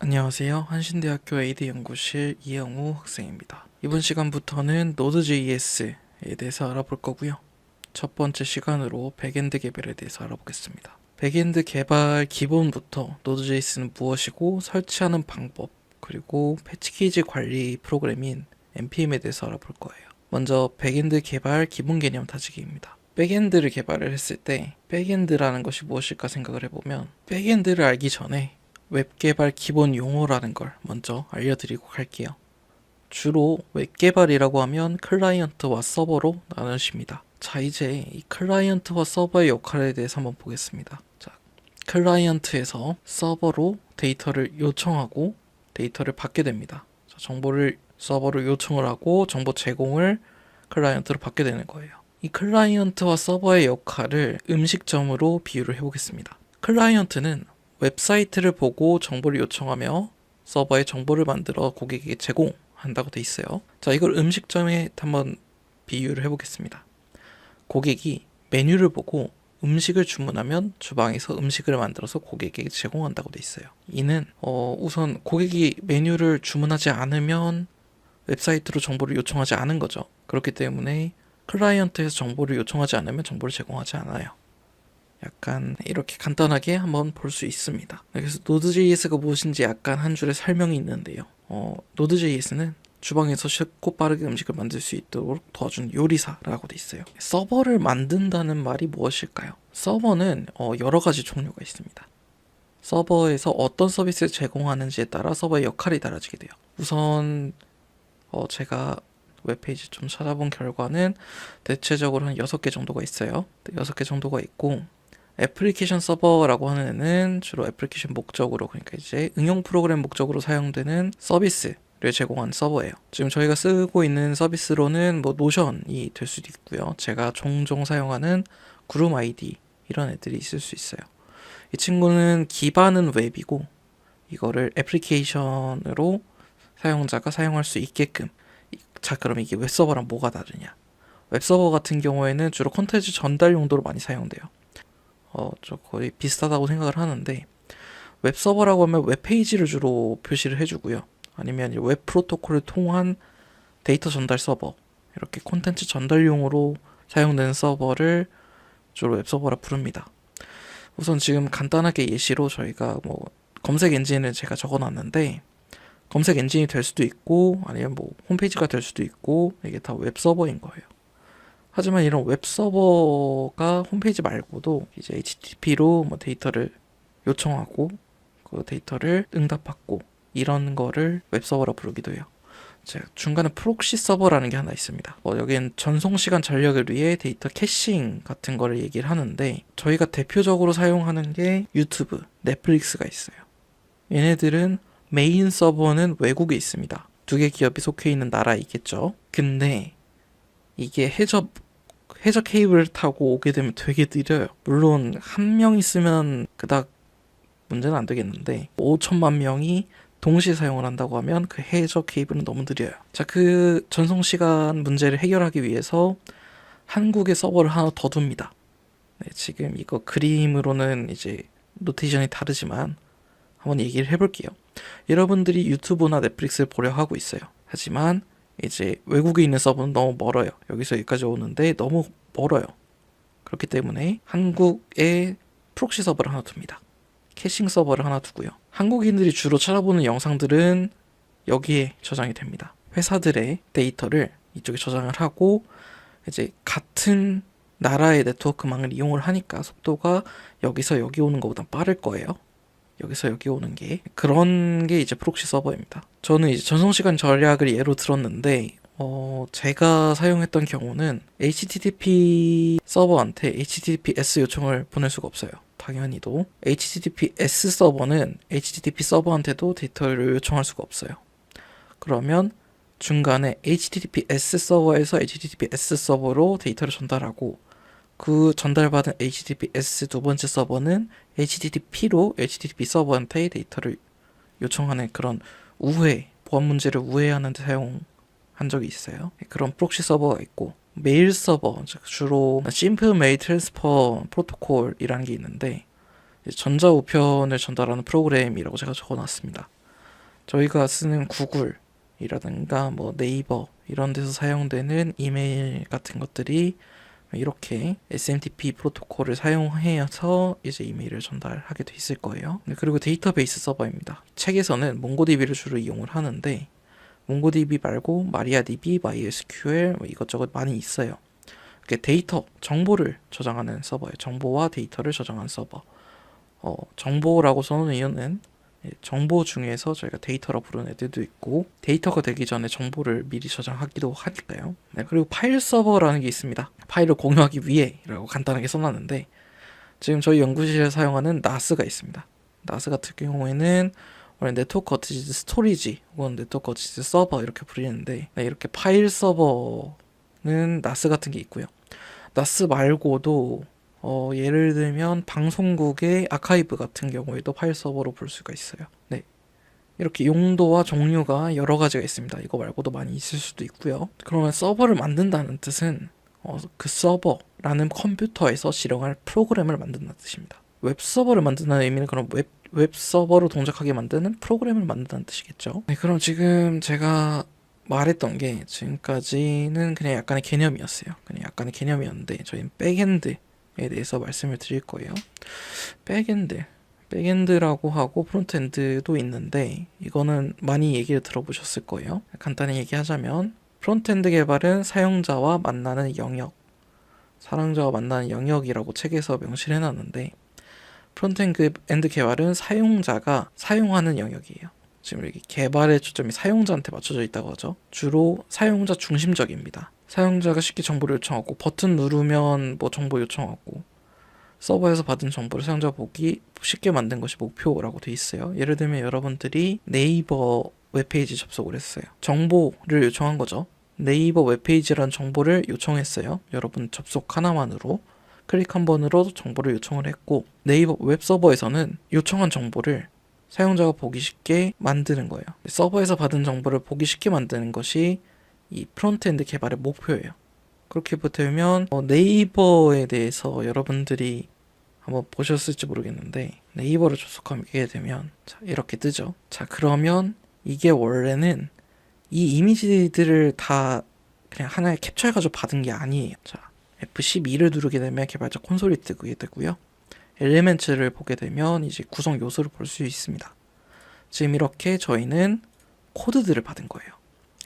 안녕하세요. 한신대학교 AD 연구실 이영우 학생입니다. 이번 시간부터는 Node.js에 대해서 알아볼 거고요. 첫 번째 시간으로 백엔드 개발에 대해서 알아보겠습니다. 백엔드 개발 기본부터 Node.js는 무엇이고 설치하는 방법, 그리고 패치 케이지 관리 프로그램인 npm에 대해서 알아볼 거예요. 먼저 백엔드 개발 기본 개념 다지기입니다. 백엔드를 개발을 했을 때 백엔드라는 것이 무엇일까 생각을 해보면, 백엔드를 알기 전에 웹 개발 기본 용어라는 걸 먼저 알려드리고 갈게요. 주로 웹 개발이라고 하면 클라이언트와 서버로 나누십니다. 자, 이제 이 클라이언트와 서버의 역할에 대해서 한번 보겠습니다. 자, 클라이언트에서 서버로 데이터를 요청하고 데이터를 받게 됩니다. 자, 정보를 서버로 요청을 하고 정보 제공을 클라이언트로 받게 되는 거예요. 이 클라이언트와 서버의 역할을 음식점으로 비유를 해보겠습니다. 클라이언트는 웹사이트를 보고 정보를 요청하며 서버에 정보를 만들어 고객에게 제공한다고 돼 있어요. 자, 이걸 음식점에 한번 비유를 해보겠습니다. 고객이 메뉴를 보고 음식을 주문하면 주방에서 음식을 만들어서 고객에게 제공한다고 돼 있어요. 이는 우선 고객이 메뉴를 주문하지 않으면 웹사이트로 정보를 요청하지 않은 거죠. 그렇기 때문에 클라이언트에서 정보를 요청하지 않으면 정보를 제공하지 않아요. 약간 이렇게 간단하게 한번 볼 수 있습니다. 그래서 Node.js가 무엇인지 약간 한 줄의 설명이 있는데요. Node.js는 주방에서 쉽고 빠르게 음식을 만들 수 있도록 도와주는 요리사라고 돼 있어요. 서버를 만든다는 말이 무엇일까요? 서버는 여러 가지 종류가 있습니다. 서버에서 어떤 서비스를 제공하는지에 따라 서버의 역할이 달라지게 돼요. 우선 제가 웹페이지 좀 찾아본 결과는 대체적으로 한 6개 정도가 있어요. 6개 정도가 있고, 애플리케이션 서버라고 하는 애는 주로 애플리케이션 목적으로, 그러니까 이제 응용 프로그램 목적으로 사용되는 서비스를 제공하는 서버예요. 지금 저희가 쓰고 있는 서비스로는 뭐 노션이 될 수도 있고요. 제가 종종 사용하는 그룹 아이디 이런 애들이 있을 수 있어요. 이 친구는 기반은 웹이고 이거를 애플리케이션으로 사용자가 사용할 수 있게끔. 자, 그럼 이게 웹서버랑 뭐가 다르냐? 웹서버 같은 경우에는 주로 콘텐츠 전달 용도로 많이 사용돼요. 저 거의 비슷하다고 생각을 하는데, 웹서버라고 하면 웹페이지를 주로 표시를 해주고요. 아니면 웹 프로토콜을 통한 데이터 전달 서버, 이렇게 콘텐츠 전달용으로 사용되는 서버를 주로 웹서버라 부릅니다. 우선 지금 간단하게 예시로 저희가 뭐 검색 엔진을 제가 적어놨는데, 검색 엔진이 될 수도 있고 아니면 뭐 홈페이지가 될 수도 있고, 이게 다 웹서버인 거예요. 하지만 이런 웹서버가 홈페이지 말고도 이제 HTTP로 뭐 데이터를 요청하고 그 데이터를 응답받고 이런 거를 웹서버라 부르기도 해요. 자, 중간에 프록시 서버라는 게 하나 있습니다. 여기엔 전송시간 전략을 위해 데이터 캐싱 같은 거를 얘기를 하는데, 저희가 대표적으로 사용하는 게 유튜브, 넷플릭스가 있어요. 얘네들은 메인 서버는 외국에 있습니다. 2개 기업이 속해 있는 나라에 있겠죠. 근데 이게 해저 케이블을 타고 오게 되면 되게 느려요. 물론 한 명 있으면 그닥 문제는 안 되겠는데 5천만 명이 동시에 사용을 한다고 하면 그 해저 케이블은 너무 느려요. 자, 그 전송 시간 문제를 해결하기 위해서 한국에 서버를 하나 더 둡니다. 네, 지금 이거 그림으로는 이제 노테이션이 다르지만 한번 얘기를 해볼게요. 여러분들이 유튜브나 넷플릭스를 보려 하고 있어요. 하지만 이제 외국에 있는 서버는 너무 멀어요. 여기서 여기까지 오는데 너무 멀어요. 그렇기 때문에 한국에 프록시 서버를 하나 둡니다. 캐싱 서버를 하나 두고요. 한국인들이 주로 찾아보는 영상들은 여기에 저장이 됩니다. 회사들의 데이터를 이쪽에 저장을 하고 이제 같은 나라의 네트워크망을 이용을 하니까 속도가 여기서 여기 오는 것보다 빠를 거예요. 여기서 여기 오는 게, 그런 게 이제 프록시 서버입니다. 저는 이제 전송시간 전략을 예로 들었는데, 제가 사용했던 경우는 HTTP 서버한테 HTTPS 요청을 보낼 수가 없어요. 당연히도 HTTPS 서버는 HTTP 서버한테도 데이터를 요청할 수가 없어요. 그러면 중간에 HTTPS 서버에서 HTTPS 서버로 데이터를 전달하고, 그 전달받은 HTTPS 두 번째 서버는 HTTP로 HTTP 서버한테 데이터를 요청하는 그런 보안 문제를 우회하는 데 사용한 적이 있어요. 그런 프록시 서버가 있고, 메일 서버, 주로 심플 메일 트랜스퍼 프로토콜이라는 게 있는데 전자우편을 전달하는 프로그램이라고 제가 적어놨습니다. 저희가 쓰는 구글이라든가 뭐 네이버 이런 데서 사용되는 이메일 같은 것들이 이렇게 SMTP 프로토콜을 사용해서 이제 이메일을 전달하게 돼 있을 거예요. 그리고 데이터베이스 서버입니다. 책에서는 몽고DB를 주로 이용을 하는데 몽고DB 말고 마리아DB, MySQL 뭐 이것저것 많이 있어요. 데이터, 정보를 저장하는 서버예요. 정보와 데이터를 저장하는 서버. 정보라고 써놓은 이유는 정보 중에서 저희가 데이터라고 부르는 애들도 있고 데이터가 되기 전에 정보를 미리 저장하기도 하니까요. 그리고 파일 서버라는 게 있습니다. 파일을 공유하기 위해라고 간단하게 써놨는데 지금 저희 연구실에 사용하는 NAS가 있습니다. NAS 같은 경우에는 원래 네트워크 어티지드 스토리지 혹은 네트워크 어티지드 서버 이렇게 부르는데 이렇게 파일 서버는 NAS 같은 게 있고요. NAS 말고도 예를 들면 방송국의 아카이브 같은 경우에도 파일 서버로 볼 수가 있어요. 네, 이렇게 용도와 종류가 여러 가지가 있습니다. 이거 말고도 많이 있을 수도 있고요. 그러면 서버를 만든다는 뜻은 그 서버라는 컴퓨터에서 실행할 프로그램을 만든다는 뜻입니다. 웹 서버를 만든다는 의미는 그럼 웹 서버로 동작하게 만드는 프로그램을 만든다는 뜻이겠죠. 네, 그럼 지금 제가 말했던 게 지금까지는 그냥 약간의 개념이었어요. 그냥 약간의 개념이었는데 저희는 백엔드에 대해서 말씀을 드릴 거예요. 백엔드라고 하고 프론트엔드도 있는데 이거는 많이 얘기를 들어보셨을 거예요. 간단히 얘기하자면 프론트엔드 개발은 사용자와 만나는 영역이라고 책에서 명시를 해놨는데 프론트엔드 개발은 사용자가 사용하는 영역이에요. 지금 여기 개발의 초점이 사용자한테 맞춰져 있다고 하죠. 주로 사용자 중심적입니다. 사용자가 쉽게 정보를 요청하고 버튼 누르면 뭐 정보 요청하고 서버에서 받은 정보를 사용자가 보기 쉽게 만든 것이 목표라고 돼 있어요. 예를 들면 여러분들이 네이버 웹페이지 접속을 했어요. 정보를 요청한 거죠. 네이버 웹페이지라는 정보를 요청했어요. 여러분 접속 하나만으로 클릭 한 번으로 정보를 요청을 했고 네이버 웹서버에서는 요청한 정보를 사용자가 보기 쉽게 만드는 거예요. 서버에서 받은 정보를 보기 쉽게 만드는 것이 이 프론트엔드 개발의 목표예요. 그렇게 보태면 네이버에 대해서 여러분들이 한번 보셨을지 모르겠는데 네이버를 접속하게 되면 자, 이렇게 뜨죠. 자, 그러면 이게 원래는 이 이미지들을 다 그냥 하나에 캡처해가지고 받은 게 아니에요. 자, F12를 누르게 되면 개발자 콘솔이 뜨게 되고요. 엘리멘트를 보게 되면 이제 구성 요소를 볼 수 있습니다. 지금 이렇게 저희는 코드들을 받은 거예요.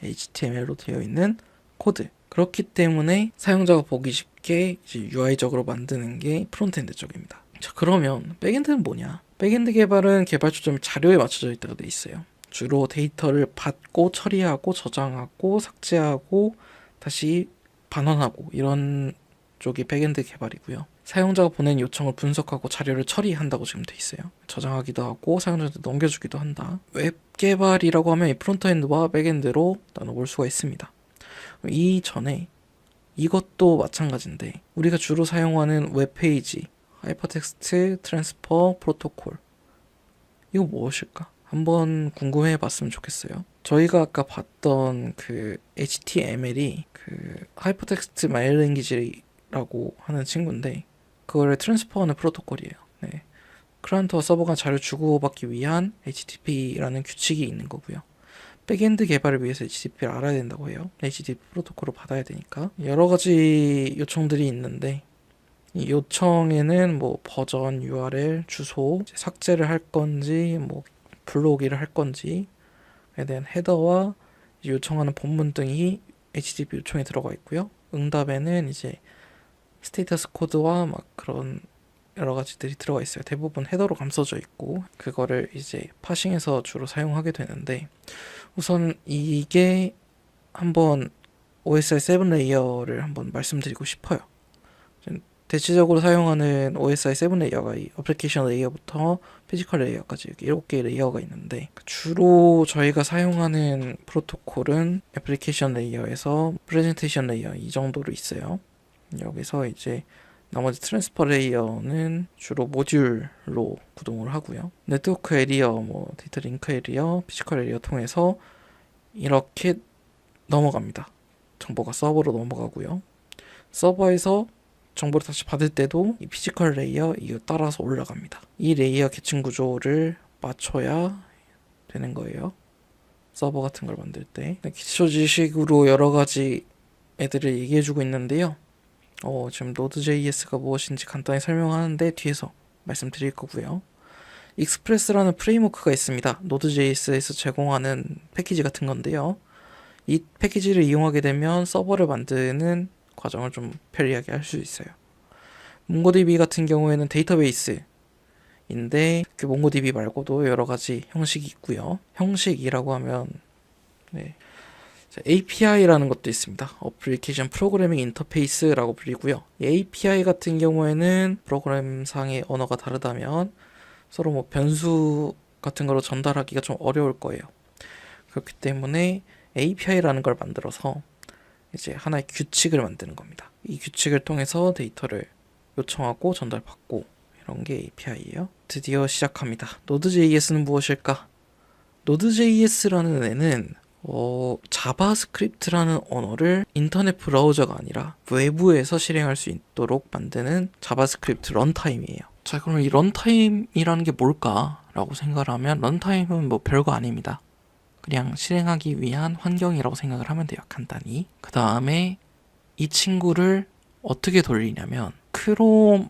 HTML로 되어 있는 코드. 그렇기 때문에 사용자가 보기 쉽게 이제 UI적으로 만드는 게 프론트엔드 쪽입니다. 자, 그러면 백엔드는 뭐냐? 백엔드 개발은 개발 초점이 자료에 맞춰져 있다고 되어 있어요. 주로 데이터를 받고 처리하고 저장하고 삭제하고 다시 반환하고 이런 쪽이 백엔드 개발이고요. 사용자가 보낸 요청을 분석하고 자료를 처리한다고 지금 돼 있어요. 저장하기도 하고 사용자한테 넘겨주기도 한다. 웹 개발이라고 하면 이 프론트엔드와 백엔드로 나눠볼 수가 있습니다. 이전에 이것도 마찬가지인데 우리가 주로 사용하는 웹페이지 하이퍼텍스트 트랜스퍼 프로토콜 이거 무엇일까? 한번 궁금해 봤으면 좋겠어요. 저희가 아까 봤던 그 HTML이 그 하이퍼텍스트 마일 랭귀지라고 하는 친구인데 그거를 트랜스퍼하는 프로토콜이에요. 네. 클라이언트와 서버가 자료 주고받기 위한 HTTP라는 규칙이 있는 거고요. 백엔드 개발을 위해서 HTTP를 알아야 된다고 해요. HTTP 프로토콜을 받아야 되니까 여러 가지 요청들이 있는데 이 요청에는 뭐 버전, URL, 주소, 삭제를 할 건지 뭐 불러오기를 할 건지에 대한 헤더와 요청하는 본문 등이 HTTP 요청에 들어가 있고요. 응답에는 이제 스테이터스 코드와 막 그런 여러 가지들이 들어가 있어요. 대부분 헤더로 감싸져 있고 그거를 이제 파싱해서 주로 사용하게 되는데 우선 이게 한번 OSI 7 레이어를 한번 말씀드리고 싶어요. 대체적으로 사용하는 OSI 7 레이어가 이 어플리케이션 레이어부터 피지컬 레이어까지 이렇게 7개의 레이어가 있는데 주로 저희가 사용하는 프로토콜은 애플리케이션 레이어에서 프레젠테이션 레이어 이 정도로 있어요. 여기서 이제 나머지 트랜스퍼 레이어는 주로 모듈로 구동을 하고요. 네트워크 에리어, 뭐 데이터 링크 에리어, 피지컬 에리어 통해서 이렇게 넘어갑니다. 정보가 서버로 넘어가고요. 서버에서 정보를 다시 받을 때도 이 피지컬 레이어 이거 따라서 올라갑니다. 이 레이어 계층 구조를 맞춰야 되는 거예요. 서버 같은 걸 만들 때 기초 지식으로 여러 가지 애들을 얘기해주고 있는데요. 지금 Node.js가 무엇인지 간단히 설명하는데 뒤에서 말씀드릴 거고요. 익스프레스라는 프레임워크가 있습니다. Node.js에서 제공하는 패키지 같은 건데요. 이 패키지를 이용하게 되면 서버를 만드는 과정을 좀 편리하게 할 수 있어요. 몽고DB 같은 경우에는 데이터베이스인데 그 몽고DB 말고도 여러 가지 형식이 있고요. 형식이라고 하면 API라는 것도 있습니다. 어플리케이션 프로그래밍 인터페이스라고 불리고요. API 같은 경우에는 프로그램상의 언어가 다르다면 서로 뭐 변수 같은 거로 전달하기가 좀 어려울 거예요. 그렇기 때문에 API라는 걸 만들어서 이제 하나의 규칙을 만드는 겁니다. 이 규칙을 통해서 데이터를 요청하고 전달받고 이런 게 API예요. 드디어 시작합니다. Node.js는 무엇일까? Node.js라는 애는 자바스크립트라는 언어를 인터넷 브라우저가 아니라 외부에서 실행할 수 있도록 만드는 자바스크립트 런타임이에요. 자, 그럼 이 런타임이라는 게 뭘까라고 생각을 하면 런타임은 뭐 별거 아닙니다. 그냥 실행하기 위한 환경이라고 생각을 하면 돼요. 간단히. 그 다음에 이 친구를 어떻게 돌리냐면 크롬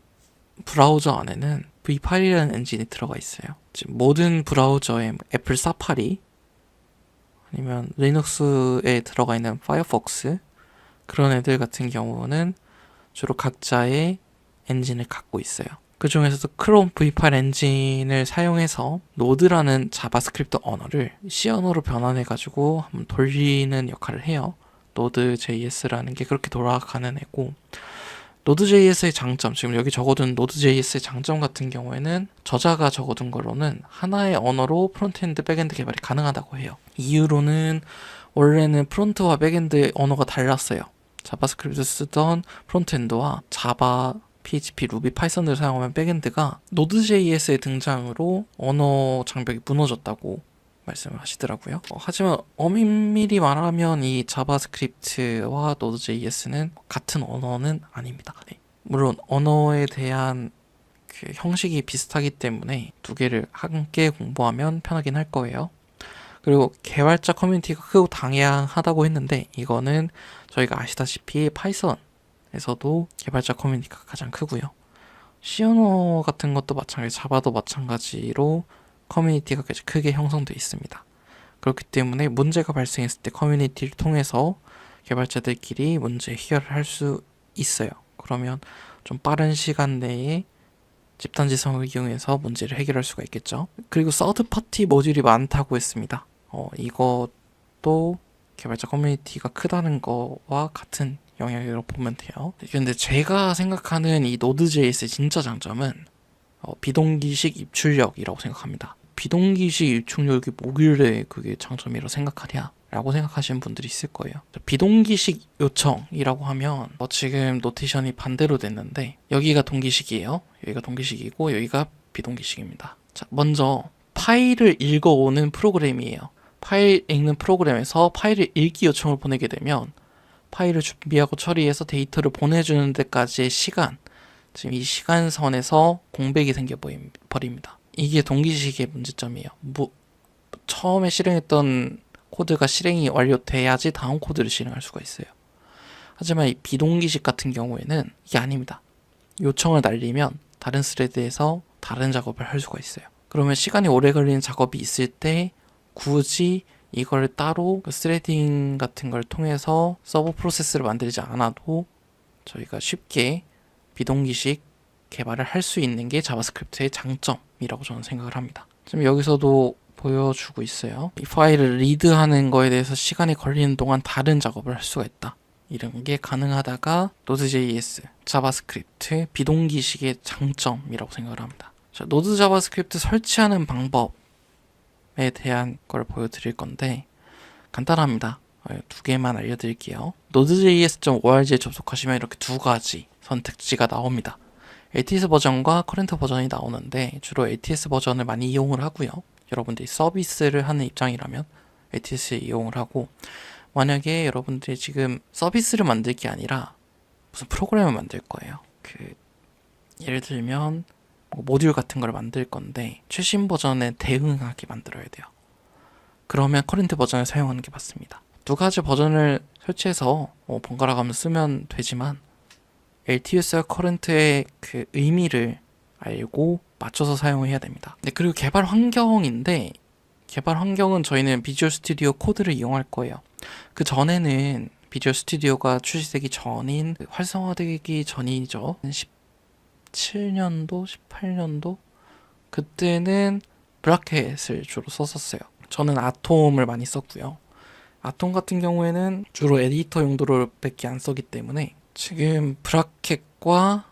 브라우저 안에는 V8이라는 엔진이 들어가 있어요. 지금 모든 브라우저에 애플 사파리 아니면 리눅스에 들어가 있는 파이어폭스 그런 애들 같은 경우는 주로 각자의 엔진을 갖고 있어요. 그 중에서도 크롬 V8 엔진을 사용해서 노드라는 자바스크립트 언어를 C 언어로 변환해가지고 한번 돌리는 역할을 해요. Node.js라는 게 그렇게 돌아가는 애고, Node.js의 장점, 지금 여기 적어둔 Node.js의 장점 같은 경우에는 저자가 적어둔 거로는 하나의 언어로 프론트엔드, 백엔드 개발이 가능하다고 해요. 이유로는 원래는 프론트와 백엔드 언어가 달랐어요. 자바스크립트 쓰던 프론트엔드와 자바, PHP, 루비, 파이썬을 사용하면 백엔드가 Node.js의 등장으로 언어 장벽이 무너졌다고 말씀을 하시더라고요. 하지만 엄밀히 말하면 이 자바스크립트와 Node.js는 같은 언어는 아닙니다. 네. 물론 언어에 대한 그 형식이 비슷하기 때문에 두 개를 함께 공부하면 편하긴 할 거예요. 그리고 개발자 커뮤니티가 크고 다양하다고 했는데 이거는 저희가 아시다시피 파이썬에서도 개발자 커뮤니티가 가장 크고요. C 언어 같은 것도 마찬가지, 자바도 마찬가지로 커뮤니티가 크게 형성되어 있습니다. 그렇기 때문에 문제가 발생했을 때 커뮤니티를 통해서 개발자들끼리 문제 해결을 할 수 있어요. 그러면 좀 빠른 시간 내에 집단지성을 이용해서 문제를 해결할 수가 있겠죠. 그리고 서드파티 모듈이 많다고 했습니다. 이것도 개발자 커뮤니티가 크다는 거와 같은 영역으로 보면 돼요. 근데 제가 생각하는 이 Node.js의 진짜 장점은 비동기식 입출력이라고 생각합니다. 비동기식 입출력이 뭐길래 그게 장점이라고 생각하냐 라고 생각하시는 분들이 있을 거예요. 비동기식 요청이라고 하면 지금 노테이션이 반대로 됐는데 여기가 동기식이에요. 여기가 동기식이고 여기가 비동기식입니다. 자, 먼저 파일을 읽어오는 프로그램이에요. 파일 읽는 프로그램에서 파일을 읽기 요청을 보내게 되면 파일을 준비하고 처리해서 데이터를 보내주는 데까지의 시간, 지금 이 시간선에서 공백이 생겨버립니다. 이게 동기식의 문제점이에요. 처음에 실행했던 코드가 실행이 완료돼야지 다음 코드를 실행할 수가 있어요. 하지만 이 비동기식 같은 경우에는 이게 아닙니다. 요청을 날리면 다른 스레드에서 다른 작업을 할 수가 있어요. 그러면 시간이 오래 걸리는 작업이 있을 때 굳이 이걸 따로 스레딩 같은 걸 통해서 서버 프로세스를 만들지 않아도 저희가 쉽게 비동기식 개발을 할 수 있는 게 자바스크립트의 장점이라고 저는 생각을 합니다. 지금 여기서도 보여주고 있어요. 이 파일을 리드하는 거에 대해서 시간이 걸리는 동안 다른 작업을 할 수가 있다. 이런 게 가능하다가 Node.js, 자바스크립트, 비동기식의 장점이라고 생각을 합니다. 자, 노드 자바스크립트 설치하는 방법에 대한 걸 보여드릴 건데 간단합니다. 두 개만 알려드릴게요. nodejs.org에 접속하시면 이렇게 두 가지 선택지가 나옵니다. ATS 버전과 커런트 버전이 나오는데 주로 ATS 버전을 많이 이용을 하고요. 여러분들이 서비스를 하는 입장이라면 ATS 이용을 하고, 만약에 여러분들이 지금 서비스를 만들 게 아니라 무슨 프로그램을 만들 거예요. 예를 들면 모듈 같은 걸 만들 건데 최신 버전에 대응하게 만들어야 돼요. 그러면 커런트 버전을 사용하는 게 맞습니다. 두 가지 버전을 설치해서 번갈아 가면서 쓰면 되지만 LTS와 커런트의 그 의미를 알고 맞춰서 사용을 해야 됩니다. 네, 그리고 개발 환경인데 개발 환경은 저희는 비주얼 스튜디오 코드를 이용할 거예요. 그 전에는 비주얼 스튜디오가 출시되기 전인 활성화되기 전이죠. 17년도, 18년도 그때는 브라켓을 주로 썼었어요. 저는 아톰을 많이 썼고요. 아톰 같은 경우에는 주로 에디터 용도로밖에 안 쓰기 때문에 지금 브라켓과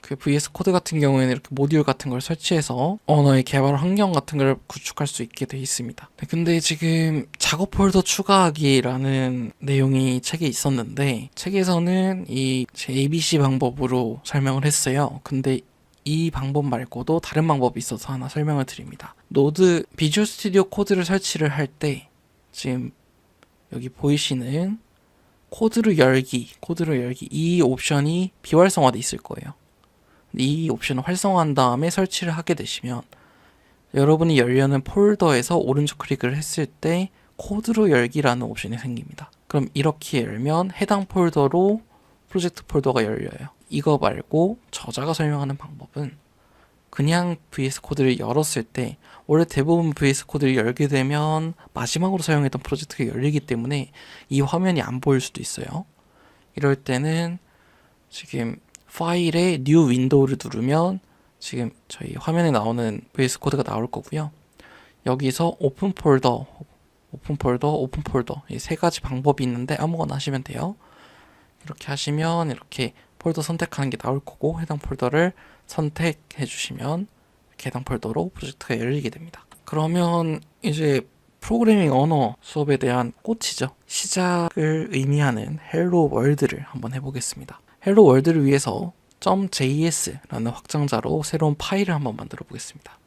그 VS 코드 같은 경우에는 이렇게 모듈 같은 걸 설치해서 언어의 개발 환경 같은 걸 구축할 수 있게 되어 있습니다. 네, 근데 지금 작업 폴더 추가하기라는 내용이 책에 있었는데 책에서는 이 ABC 방법으로 설명을 했어요. 근데 이 방법 말고도 다른 방법이 있어서 하나 설명을 드립니다. 노드 비주얼 스튜디오 코드를 설치를 할 때 지금 여기 보이시는 코드를 열기 이 옵션이 비활성화돼 있을 거예요. 이 옵션을 활성화한 다음에 설치를 하게 되시면 여러분이 열려는 폴더에서 오른쪽 클릭을 했을 때 코드로 열기라는 옵션이 생깁니다. 그럼 이렇게 열면 해당 폴더로 프로젝트 폴더가 열려요. 이거 말고 저자가 설명하는 방법은 그냥 VS 코드를 열었을 때 원래 대부분 VS 코드를 열게 되면 마지막으로 사용했던 프로젝트가 열리기 때문에 이 화면이 안 보일 수도 있어요. 이럴 때는 지금 파일에 뉴 윈도우를 누르면 지금 저희 화면에 나오는 VS 코드가 나올 거고요. 여기서 오픈 폴더 이 세 가지 방법이 있는데 아무거나 하시면 돼요. 이렇게 하시면 이렇게 폴더 선택하는 게 나올 거고 해당 폴더를 선택해 주시면 해당 폴더로 프로젝트가 열리게 됩니다. 그러면 이제 프로그래밍 언어 수업에 대한 꽃이죠. 시작을 의미하는 헬로 월드를 한번 해보겠습니다. 헬로 월드를 위해서 .js라는 확장자로 새로운 파일을 한번 만들어 보겠습니다.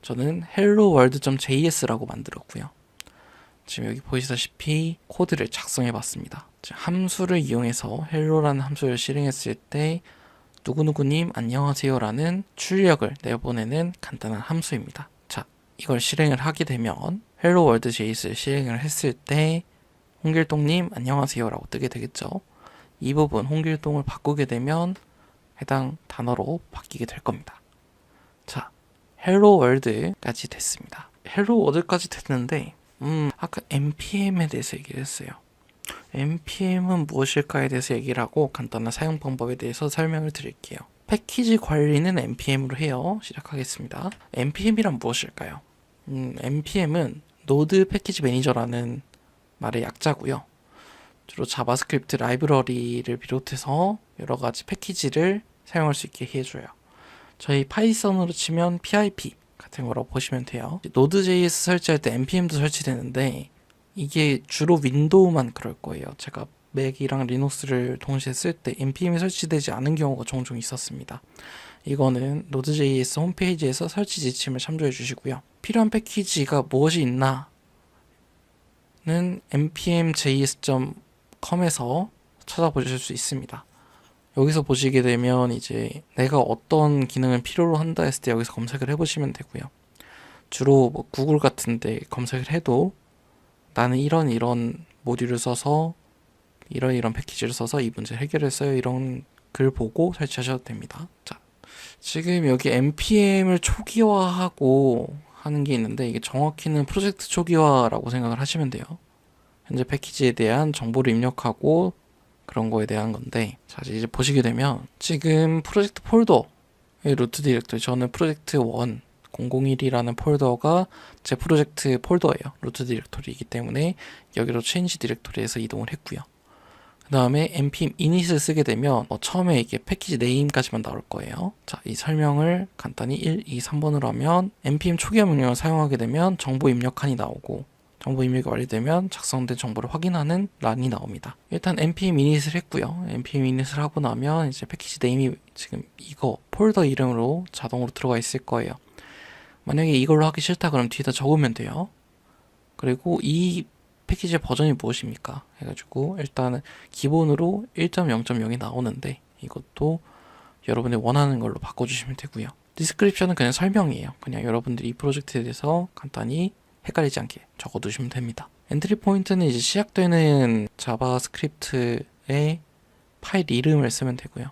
저는 helloworld.js라고 만들었고요. 지금 여기 보시다시피 코드를 작성해 봤습니다. 함수를 이용해서 hello라는 함수를 실행했을 때 누구누구님 안녕하세요라는 출력을 내보내는 간단한 함수입니다. 자, 이걸 실행을 하게 되면 helloworld.js를 실행을 했을 때 홍길동님 안녕하세요라고 뜨게 되겠죠. 이 부분 홍길동을 바꾸게 되면 해당 단어로 바뀌게 될 겁니다. 자, 헬로 월드까지 됐습니다. 헬로 월드까지 됐는데 아까 npm에 대해서 얘기를 했어요. npm은 무엇일까에 대해서 얘기를 하고 간단한 사용 방법에 대해서 설명을 드릴게요. 패키지 관리는 npm으로 해요. 시작하겠습니다. npm이란 무엇일까요? npm은 노드 패키지 매니저라는 말의 약자고요. 주로 자바스크립트 라이브러리를 비롯해서 여러 가지 패키지를 사용할 수 있게 해줘요. 저희 파이썬으로 치면 pip 같은 거라고 보시면 돼요. 노드.js 설치할 때 npm도 설치되는데 이게 주로 윈도우만 그럴 거예요. 제가 맥이랑 리눅스를 동시에 쓸 때 npm이 설치되지 않은 경우가 종종 있었습니다. 이거는 노드.js 홈페이지에서 설치 지침을 참조해 주시고요. 필요한 패키지가 무엇이 있나는 npm.js.com에서 찾아보실 수 있습니다. 여기서 보시게 되면 이제 내가 어떤 기능을 필요로 한다 했을 때 여기서 검색을 해보시면 되고요. 주로 뭐 구글 같은데 검색을 해도 나는 이런 모듈을 써서 이런 패키지를 써서 이 문제를 해결했어요. 이런 글 보고 설치하셔도 됩니다. 자, 지금 여기 npm을 초기화하고 하는 게 있는데 이게 정확히는 프로젝트 초기화라고 생각을 하시면 돼요. 현재 패키지에 대한 정보를 입력하고 그런 거에 대한 건데, 자, 이제 보시게 되면 지금 프로젝트 폴더의 루트 디렉토리, 저는 프로젝트 1 001이라는 폴더가 제 프로젝트 폴더예요. 루트 디렉토리이기 때문에 여기로 체인지 디렉토리에서 이동을 했고요. 그 다음에 npm init을 쓰게 되면 처음에 이게 패키지 네임까지만 나올 거예요. 자, 이 설명을 간단히 1, 2, 3번으로 하면 npm 초기화 명령을 사용하게 되면 정보 입력칸이 나오고 정보 입력이 완료되면 작성된 정보를 확인하는 란이 나옵니다. 일단 npm init을 했고요. npm init을 하고 나면 이제 패키지 네임이 지금 이거 폴더 이름으로 자동으로 들어가 있을 거예요. 만약에 이걸로 하기 싫다 그러면 뒤에다 적으면 돼요. 그리고 이 패키지의 버전이 무엇입니까? 해가지고 일단은 기본으로 1.0.0이 나오는데 이것도 여러분이 원하는 걸로 바꿔주시면 되고요. 디스크립션은 그냥 설명이에요. 그냥 여러분들이 이 프로젝트에 대해서 간단히 헷갈리지 않게 적어두시면 됩니다. 엔트리 포인트는 이제 시작되는 자바스크립트의 파일 이름을 쓰면 되고요.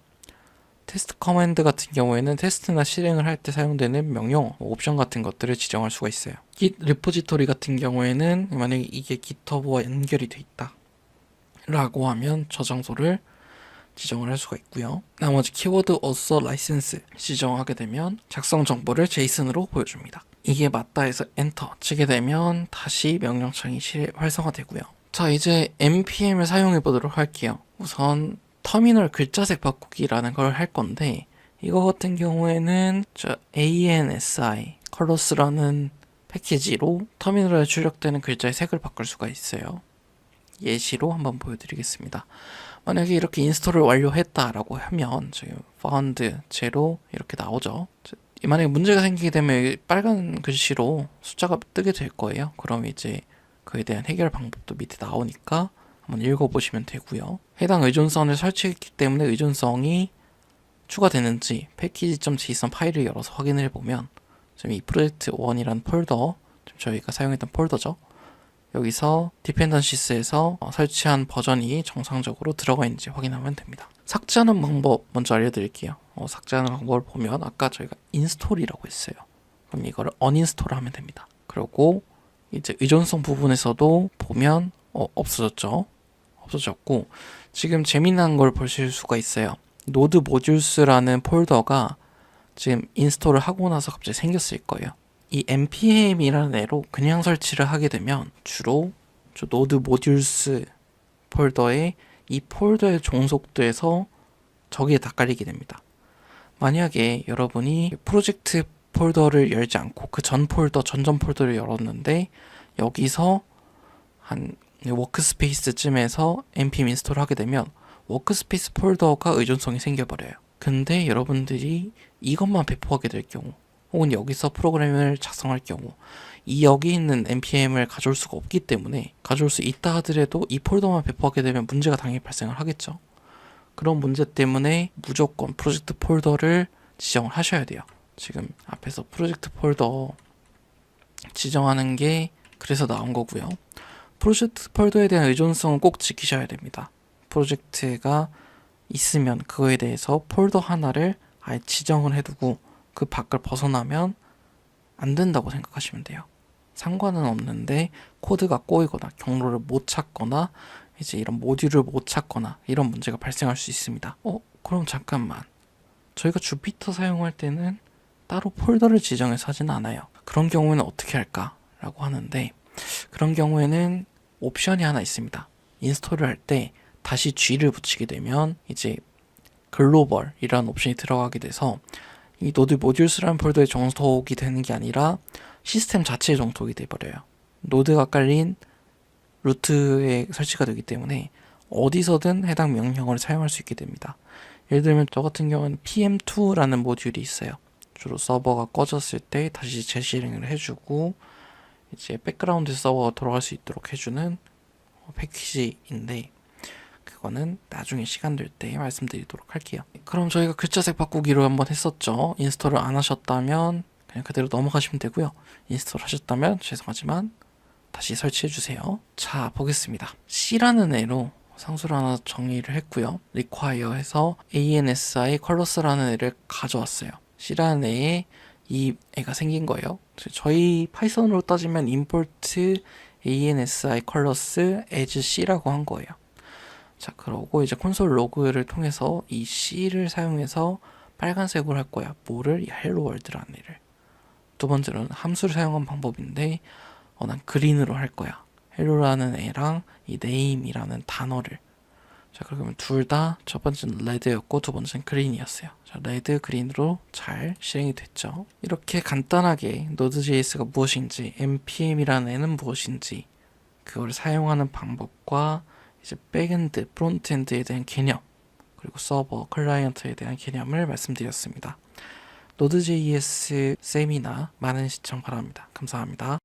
테스트 커맨드 같은 경우에는 테스트나 실행을 할 때 사용되는 명령, 옵션 같은 것들을 지정할 수가 있어요. Git 리포지토리 같은 경우에는 만약에 이게 GitHub와 연결이 돼 있다 라고 하면 저장소를 지정을 할 수가 있고요. 나머지 키워드 author license 지정하게 되면 작성 정보를 JSON으로 보여줍니다. 이게 맞다 해서 엔터 치게 되면 다시 명령창이 활성화되고요. 자, 이제 npm을 사용해 보도록 할게요. 우선 터미널 글자색 바꾸기라는 걸 할 건데, 이거 같은 경우에는 ANSI 컬러스라는 패키지로 터미널에 출력되는 글자의 색을 바꿀 수가 있어요. 예시로 한번 보여드리겠습니다. 만약에 이렇게 인스톨을 완료했다라고 하면 지금 found 제로 이렇게 나오죠. 만약에 문제가 생기게 되면 빨간 글씨로 숫자가 뜨게 될 거예요. 그럼 이제 그에 대한 해결 방법도 밑에 나오니까 한번 읽어보시면 되고요. 해당 의존성을 설치했기 때문에 의존성이 추가되는지 package.json 파일을 열어서 확인을 해보면 지금 이 프로젝트 1이라는 폴더, 지금 저희가 사용했던 폴더죠. 여기서 디펜던시스에서 설치한 버전이 정상적으로 들어가 있는지 확인하면 됩니다. 삭제하는 방법 먼저 알려드릴게요. 삭제하는 방법을 보면 아까 저희가 인스톨이라고 했어요. 그럼 이거를 언인스톨 하면 됩니다. 그리고 이제 의존성 부분에서도 보면 없어졌죠. 없어졌고, 지금 재미난 걸 보실 수가 있어요. 노드 모듈스라는 폴더가 지금 인스톨을 하고 나서 갑자기 생겼을 거예요. 이 npm이라는 애로 그냥 설치를 하게 되면 주로 노드 모듈스 폴더에 이 폴더에 종속돼서 저기에 다 깔리게 됩니다. 만약에 여러분이 프로젝트 폴더를 열지 않고 그 전 폴더를 열었는데 여기서 한 워크스페이스쯤에서 npm 인스톨을 하게 되면 워크스페이스 폴더가 의존성이 생겨버려요. 근데 여러분들이 이것만 배포하게 될 경우, 혹은 여기서 프로그램을 작성할 경우 이 여기 있는 npm을 가져올 수가 없기 때문에, 가져올 수 있다 하더라도 이 폴더만 배포하게 되면 문제가 당연히 발생을 하겠죠. 그런 문제 때문에 무조건 프로젝트 폴더를 지정을 하셔야 돼요. 지금 앞에서 프로젝트 폴더 지정하는 게 그래서 나온 거고요. 프로젝트 폴더에 대한 의존성은 꼭 지키셔야 됩니다. 프로젝트가 있으면 그거에 대해서 폴더 하나를 아예 지정을 해두고 그 밖을 벗어나면 안 된다고 생각하시면 돼요. 상관은 없는데 코드가 꼬이거나 경로를 못 찾거나 이제 이런 모듈을 못 찾거나 이런 문제가 발생할 수 있습니다. 그럼 잠깐만, 저희가 주피터 사용할 때는 따로 폴더를 지정해서 하지는 않아요. 그런 경우에는 어떻게 할까? 라고 하는데, 그런 경우에는 옵션이 하나 있습니다. 인스톨을 할 때 다시 G를 붙이게 되면 이제 글로벌이라는 옵션이 들어가게 돼서 이 노드 모듈스라는 폴더에 정속이 되는 게 아니라 시스템 자체에 정속이 돼버려요. 노드가 깔린 루트에 설치가 되기 때문에 어디서든 해당 명령어를 사용할 수 있게 됩니다. 예를 들면 저 같은 경우는 PM2라는 모듈이 있어요. 주로 서버가 꺼졌을 때 다시 재실행을 해주고 이제 백그라운드 서버가 돌아갈 수 있도록 해주는 패키지인데, 그거는 나중에 시간 될 때 말씀드리도록 할게요. 그럼 저희가 글자색 바꾸기로 한번 했었죠. 인스톨을 안 하셨다면 그냥 그대로 넘어가시면 되고요. 인스톨 하셨다면 죄송하지만 다시 설치해 주세요. 자, 보겠습니다. C라는 애로 상수를 하나 정의를 했고요. require 해서 ANSI colors.라는 애를 가져왔어요. C라는 애에 이 애가 생긴 거예요. 저희 파이썬으로 따지면 import ANSI colors as C라고 한 거예요. 자, 그러고 이제 콘솔 로그를 통해서 이 C를 사용해서 빨간색으로 할 거야. 뭐를? 이 헬로 월드라는 애를. 두 번째로는 함수를 사용한 방법인데 난 그린으로 할 거야. 헬로라는 애랑 이 name이라는 단어를. 자, 그러면 둘 다 첫 번째는 레드였고 두 번째는 그린이었어요. 자, 레드, 그린으로 잘 실행이 됐죠. 이렇게 간단하게 Node.js가 무엇인지, npm이라는 애는 무엇인지, 그걸 사용하는 방법과 이제 백엔드, 프론트엔드에 대한 개념, 그리고 서버, 클라이언트에 대한 개념을 말씀드렸습니다. Node.js 세미나 많은 시청 바랍니다. 감사합니다.